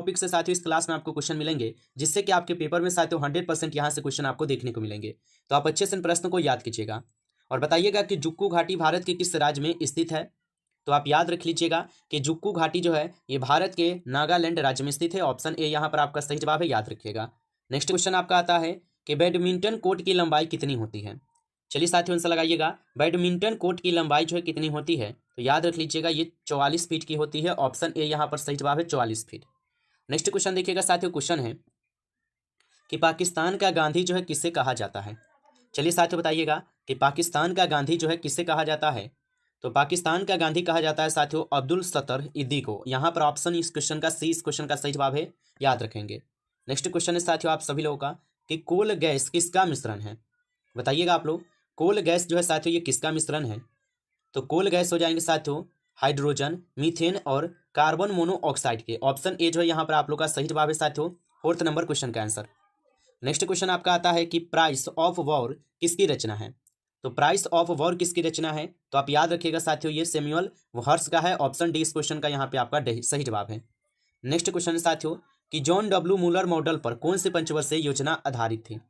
Topic से साथियों इस क्लास में आपको क्वेश्चन मिलेंगे, जिससे कि आपके पेपर में साथियों 100% यहाँ से क्वेश्चन आपको देखने को मिलेंगे। तो आप अच्छे से इन प्रश्न को याद कीजिएगा और बताइएगा कि जुक्कू घाटी भारत के किस राज्य में स्थित है। तो आप याद रख लीजिएगा कि जुक्कू घाटी जो है ये भारत के नागालैंड राज्य में स्थित है। ऑप्शन ए यहाँ पर आपका सही जवाब है, याद रखिएगा। नेक्स्ट क्वेश्चन आपका आता है कि बैडमिंटन कोर्ट की लंबाई कितनी होती है। चलिए साथियों आंसर लगाइएगा, बैडमिंटन कोर्ट की लंबाई जो है कितनी होती है। तो याद रख लीजिएगा ये 44 फीट की होती है। ऑप्शन ए यहाँ पर सही जवाब है, 44 फीट। नेक्स्ट क्वेश्चन देखिएगा साथियों, क्वेश्चन है कि पाकिस्तान का गांधी जो है किसे कहा जाता है। चलिए साथियों बताइएगा कि पाकिस्तान का गांधी जो है किसे कहा जाता है। तो पाकिस्तान का गांधी कहा जाता है साथियों अब्दुल सत्तर ईदी को। यहाँ पर ऑप्शन इस क्वेश्चन का सी इस क्वेश्चन का सही जवाब है, याद रखेंगे। नेक्स्ट क्वेश्चन है साथियों आप सभी लोगों का कि कोल गैस किसका मिश्रण है। बताइएगा आप लोग, कोल गैस जो है साथियों ये किसका मिश्रण है। तो कोल गैस हो जाएंगे साथियों हाइड्रोजन, मीथेन और कार्बन मोनोऑक्साइड के। ऑप्शन ए जो है यहाँ पर आप लोग का सही जवाब है साथियों, 4th नंबर क्वेश्चन का आंसर। नेक्स्ट क्वेश्चन आपका आता है कि प्राइस ऑफ वॉर किसकी रचना है। तो प्राइस ऑफ वॉर किसकी रचना है। तो आप याद रखिएगा साथियों ये सैमुअल हर्श का है। ऑप्शन डी इस क्वेश्चन का यहाँ पे आपका सही जवाब है। नेक्स्ट क्वेश्चन है साथियों कि जॉन डब्ल्यू मूलर मॉडल पर कौन सी पंचवर्षीय योजना आधारित थी।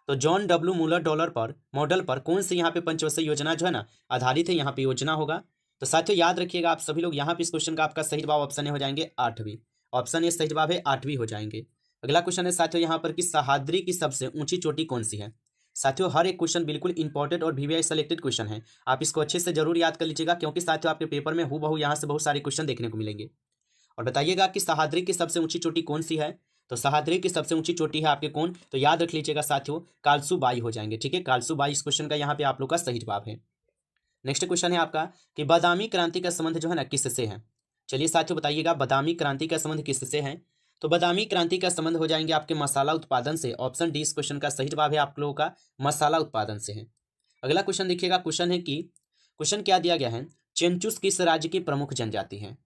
तो जॉन डब्ल्यू मूलर मॉडल पर कौन सी यहाँ पे पंचवर्षीय योजना जो है ना आधारित है, यहाँ पे योजना होगा। तो साथियों याद रखिएगा आप सभी लोग, यहाँ पे इस क्वेश्चन का आपका सही जवाब ऑप्शन ए हो जाएंगे 8वीं। ऑप्शन ए सही जवाब है 8वीं हो जाएंगे। अगला क्वेश्चन है साथियों यहाँ पर कि सह्याद्री की सबसे ऊंची चोटी कौन सी है। साथियों हर एक क्वेश्चन बिल्कुल इंपॉर्टेंट और वीवीआई सेलेक्टेड क्वेश्चन है, आप इसको अच्छे से जरूर याद कर लीजिएगा, क्योंकि साथियों आपके पेपर में हूबहू यहाँ से बहुत सारे क्वेश्चन देखने को मिलेंगे। और बताइएगा कि सह्याद्री की सबसे ऊंची चोटी कौन सी है। तो सह्याद्री की सबसे ऊंची चोटी है आपके कौन, तो याद रख लीजिएगा साथियों कालसू बाई हो जाएंगे। ठीक है, कालसू बाई इस क्वेश्चन का यहाँ पे आप लोग का सही जवाब है। नेक्स्ट क्वेश्चन है आपका कि बादामी क्रांति का संबंध जो है ना किससे है। चलिए साथियों बताइएगा बादामी क्रांति का संबंध किससे है। तो बादामी क्रांति का संबंध हो जाएंगे आपके मसाला उत्पादन से। ऑप्शन डी इस क्वेश्चन का सही जवाब है आप लोगों का, मसाला उत्पादन से है। अगला क्वेश्चन देखिएगा, क्वेश्चन है कि क्वेश्चन क्या दिया गया है, चेंचुस किस राज्य की प्रमुख जनजाति है।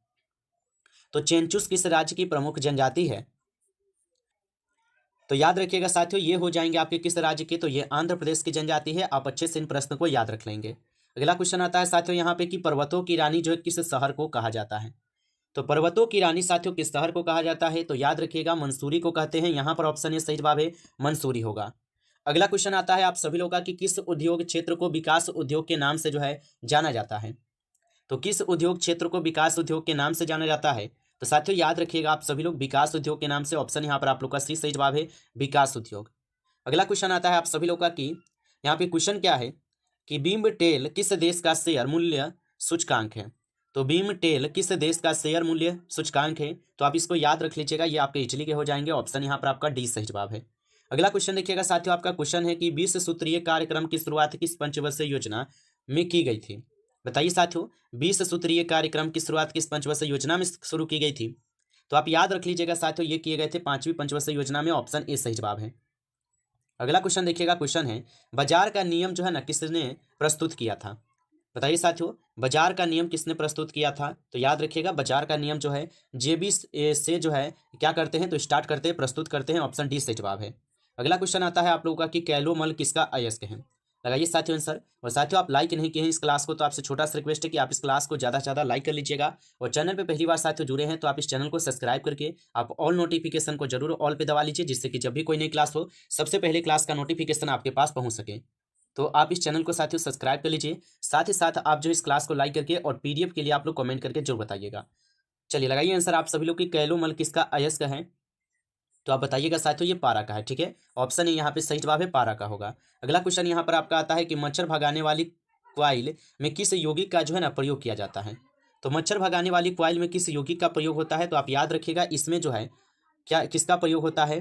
तो चेंचुस किस राज्य की प्रमुख जनजाति है। तो याद रखिएगा साथियों ये हो जाएंगे आपके किस राज्य के, तो ये आंध्र प्रदेश की जनजाति है। आप अच्छे से इन प्रश्न को याद रख लेंगे। अगला क्वेश्चन आता है साथियों यहाँ पे कि पर्वतों की रानी जो है किस शहर को कहा जाता है। तो पर्वतों की रानी साथियों किस शहर को कहा जाता है। तो याद रखिएगा मंसूरी को कहते हैं। यहाँ पर ऑप्शन ए सही जवाब है, मंसूरी होगा। अगला क्वेश्चन आता है आप सभी लोगों का कि किस उद्योग क्षेत्र को विकास उद्योग के नाम से जो है जाना जाता है। तो किस उद्योग क्षेत्र को विकास उद्योग के नाम से जाना जाता है। तो साथियों याद रखिएगा आप सभी लोग विकास उद्योग के नाम से। ऑप्शन यहाँ पर आप लोग का सी सही जवाब है, विकास उद्योग। अगला क्वेश्चन आता है आप सभी लोग का कि यहाँ पे क्वेश्चन क्या है कि बीम टेल किस देश का शेयर मूल्य सूचकांक है। तो बीम टेल किस देश का शेयर मूल्य सूचकांक है। तो आप इसको याद रख लीजिएगा, ये आपके इटली के हो जाएंगे। ऑप्शन यहाँ पर आपका डी सही जवाब है। अगला क्वेश्चन देखिएगा साथियों, आपका क्वेश्चन है कि 20 सूत्रीय कार्यक्रम की शुरुआत किस पंचवर्षीय योजना में की गई थी। बताइए साथियों 20 सूत्रीय कार्यक्रम की शुरुआत किस पंचवर्षीय योजना में शुरू की गई थी। तो आप याद रख लीजिएगा साथियों ये किए गए थे 5वीं पंचवर्षीय योजना में। ऑप्शन ए सही जवाब है। अगला क्वेश्चन देखिएगा, क्वेश्चन है बाजार का नियम जो है ना किसने प्रस्तुत किया था। बताइए साथियों बाजार का नियम किसने प्रस्तुत किया था। तो याद रखिएगा बाजार का नियम जो है जेबी से जो है क्या करते हैं, तो स्टार्ट करते हैं, प्रस्तुत करते हैं। ऑप्शन डी सही जवाब है। अगला क्वेश्चन आता है आप लोगों का कि कैलोमल किसका अयस्क है। लगाइए साथियों आंसर। और साथियों आप लाइक नहीं किए हैं इस क्लास को, तो आपसे छोटा सा रिक्वेस्ट है कि आप इस क्लास को ज़्यादा से ज़्यादा लाइक कर लीजिएगा। और चैनल पे पहली बार साथियों जुड़े हैं तो आप इस चैनल को सब्सक्राइब करके आप ऑल नोटिफिकेशन को जरूर ऑल पे दबा लीजिए, जिससे कि जब भी कोई नई क्लास हो सबसे पहले क्लास का नोटिफिकेशन आपके पास पहुँच सके। तो आप इस चैनल को साथियों सब्सक्राइब कर लीजिए। साथ ही साथ आप जो इस क्लास को लाइक करके और पीडीएफ के लिए आप लोग कमेंट करके जरूर बताइएगा। चलिए लगाइए आंसर आप सभी लोग की कैलोमल किसका अयस्क है। तो आप बताइएगा साथियों ये पारा का है। ठीक है, ऑप्शन ए यहाँ पे सही जवाब है, पारा का होगा। अगला क्वेश्चन यहाँ पर आपका आता है कि मच्छर भगाने वाली क्वाइल में किस यौगिक का जो है ना प्रयोग किया जाता है। तो मच्छर भगाने वाली क्वाइल में किस यौगिक का प्रयोग होता है। तो आप याद रखिएगा इसमें जो है क्या किसका प्रयोग होता है।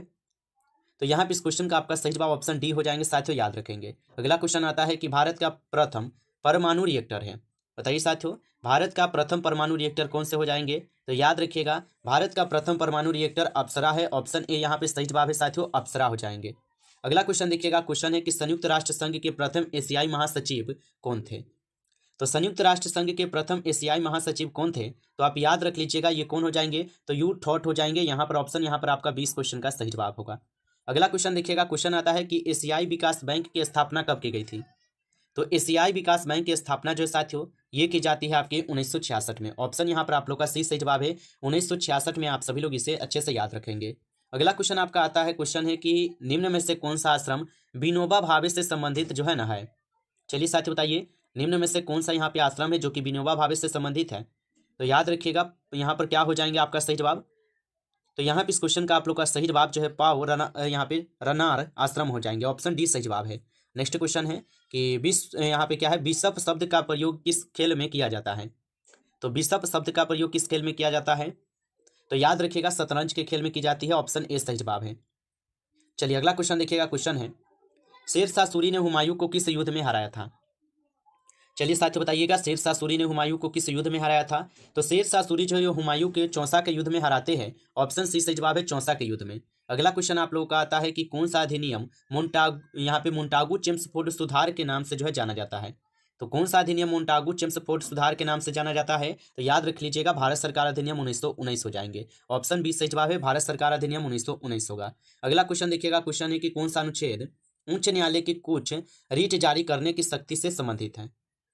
तो यहाँ पे इस क्वेश्चन का आपका सही जवाब ऑप्शन डी हो जाएंगे साथियों, याद रखेंगे। अगला क्वेश्चन आता है कि भारत का प्रथम परमाणु रिएक्टर है। बताइए साथियों भारत का प्रथम परमाणु रिएक्टर कौन से हो जाएंगे। तो याद रखिएगा भारत का प्रथम परमाणु रिएक्टर अप्सरा है। ऑप्शन ए यहाँ पे सही जवाब है साथियों, अप्सरा हो जाएंगे। अगला क्वेश्चन देखिएगा, क्वेश्चन है कि संयुक्त राष्ट्र संघ के प्रथम एशियाई महासचिव कौन थे। तो संयुक्त राष्ट्र संघ के प्रथम एशियाई महासचिव कौन थे। तो आप याद रख लीजिएगा ये कौन हो जाएंगे, तो यू थॉट हो जाएंगे। यहाँ पर ऑप्शन यहाँ पर आपका 20 क्वेश्चन का सही जवाब होगा। अगला क्वेश्चन देखिएगा, क्वेश्चन आता है कि एशियाई विकास बैंक की स्थापना कब की गई थी। तो एशियाई विकास बैंक की स्थापना जो है साथियों ये की जाती है आपके 1966 में। ऑप्शन यहाँ पर आप लोग का सही जवाब है 1966 में। आप सभी लोग इसे अच्छे से याद रखेंगे। अगला क्वेश्चन आपका आता है, क्वेश्चन है कि निम्न में से कौन सा आश्रम विनोबा भावे से संबंधित जो है ना है। चलिए साथियों बताइए, निम्न में से कौन सा यहाँ पे आश्रम है जो कि विनोबा भावे से संबंधित है। तो याद रखिएगा यहाँ पर क्या हो जाएंगे आपका सही जवाब। तो यहाँ पे इस क्वेश्चन का आप लोग का सही जवाब जो है पाव रना यहाँ पे रनार आश्रम हो जाएंगे। ऑप्शन डी सही जवाब है। नेक्स्ट क्वेश्चन है कि यहाँ पे क्या है, बिशप शब्द का प्रयोग किस खेल में किया जाता है। तो बिशप शब्द का प्रयोग किस खेल में किया जाता है। तो याद रखिएगा शतरंज के खेल में की जाती है। ऑप्शन ए सही जवाब है। चलिए अगला क्वेश्चन देखिएगा। क्वेश्चन है, शेरशाह सूरी ने हुमायूं को किस युद्ध में हराया था। चलिए साथियों बताइएगा, शेरशाह सूरी ने हुमायूं को किस युद्ध में हराया था। तो शेरशाह सूरी जो है हुमायूं के चौसा के युद्ध में हराते हैं। ऑप्शन सी सही जवाब है, चौसा के युद्ध में। अगला क्वेश्चन आप लोगों का आता है कि कौन सा अधिनियम यहाँ पे मोंटागू चेम्सफोर्ड सुधार के नाम से जो है जाना जाता है। तो कौन सा अधिनियम मोंटागू चेम्सफोर्ड सुधार के नाम से जाना जाता है। तो याद रख लीजिएगा भारत सरकार अधिनियम 1919 हो जाएंगे। ऑप्शन बी सही जवाब है, भारत सरकार अधिनियम 1919 होगा। अगला क्वेश्चन देखिएगा। क्वेश्चन है कि कौन सा अनुच्छेद उच्च न्यायालय की कुछ रीट जारी करने की शक्ति से संबंधित है।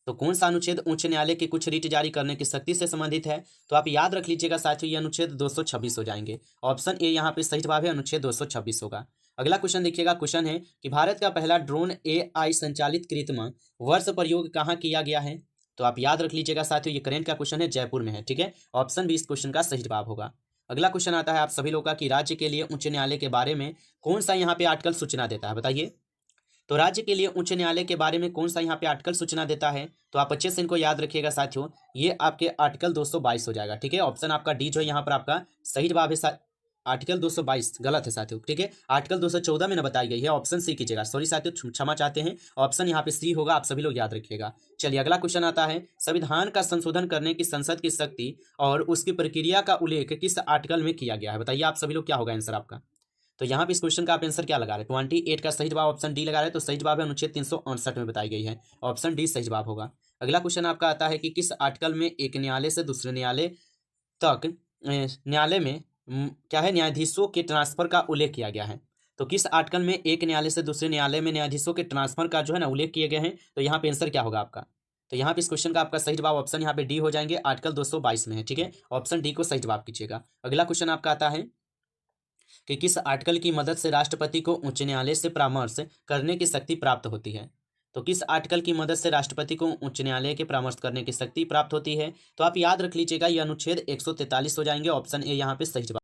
तो कौन सा अनुच्छेद उच्च न्यायालय की कुछ रीट जारी करने की शक्ति से संबंधित है। तो आप याद रख लीजिएगा साथियों, ये अनुच्छेद 226 हो जाएंगे। ऑप्शन ए यहाँ पे सही जवाब है, अनुच्छेद 226 होगा। अगला क्वेश्चन देखिएगा। क्वेश्चन है कि भारत का पहला ड्रोन AI संचालित कृत्रिम वर्ष प्रयोग कहाँ किया गया है। तो आप याद रख लीजिएगा साथियों, ये करेंट का क्वेश्चन है, जयपुर में है। ठीक है, ऑप्शन बी इस क्वेश्चन का सही जवाब होगा। अगला क्वेश्चन आता है आप सभी लोगों का कि राज्य के लिए उच्च न्यायालय के बारे में कौन सा यहाँ पे आर्टिकल सूचना देता है, बताइए। तो राज्य के लिए उच्च न्यायालय के बारे में कौन सा यहाँ पे आर्टिकल सूचना देता है। तो आप अच्छे से इनको याद रखिएगा साथियों, ये आपके आर्टिकल 222 हो जाएगा। ठीक है, ऑप्शन आपका डी जो है यहाँ पर आपका सही जवाब है। आर्टिकल 222 गलत है साथियों। ठीक है, आर्टिकल 214 में न बताई गई है, ऑप्शन सी कीजिएगा। सॉरी साथियों, क्षमा चाहते हैं, ऑप्शन यहाँ पे सी होगा। आप सभी लोग याद रखिएगा। चलिए अगला क्वेश्चन आता है, संविधान का संशोधन करने की संसद की शक्ति और उसकी प्रक्रिया का उल्लेख किस आर्टिकल में किया गया है। बताइए आप सभी लोग, क्या होगा आंसर आपका। तो यहाँ पे इस क्वेश्चन का आप आंसर क्या लगा रहे हैं, 28 का सही जवाब ऑप्शन डी लगा रहे हैं। तो सही जवाब है अनुच्छेद 368 में बताई गई है। ऑप्शन डी सही जवाब होगा। अगला क्वेश्चन आपका आता है कि किस आर्टिकल में एक न्यायालय से दूसरे न्यायालय तक न्यायालय में क्या है न्यायाधीशों के ट्रांसफर का उल्लेख किया गया है। तो किस आर्टिकल में एक न्यायालय से दूसरे न्यायालय में न्यायाधीशों के ट्रांसफर का जो है ना उल्लेख किए गए हैं। तो यहाँ पे आंसर क्या होगा आपका। तो यहाँ पे इस क्वेश्चन का आपका सही जवाब ऑप्शन यहाँ पे डी हो जाएंगे, आर्टिकल 222 में है। ठीक है, ऑप्शन डी को सही जवाब कीजिएगा। अगला क्वेश्चन आपका आता है कि किस आर्टिकल की मदद से राष्ट्रपति को उच्च न्यायालय से परामर्श करने की शक्ति प्राप्त होती है। तो किस आर्टिकल की मदद से राष्ट्रपति को उच्च न्यायालय के परामर्श करने की शक्ति प्राप्त होती है। तो आप याद रख लीजिएगा, ये अनुच्छेद 143 हो जाएंगे। ऑप्शन ए यहाँ पे सही जवाब।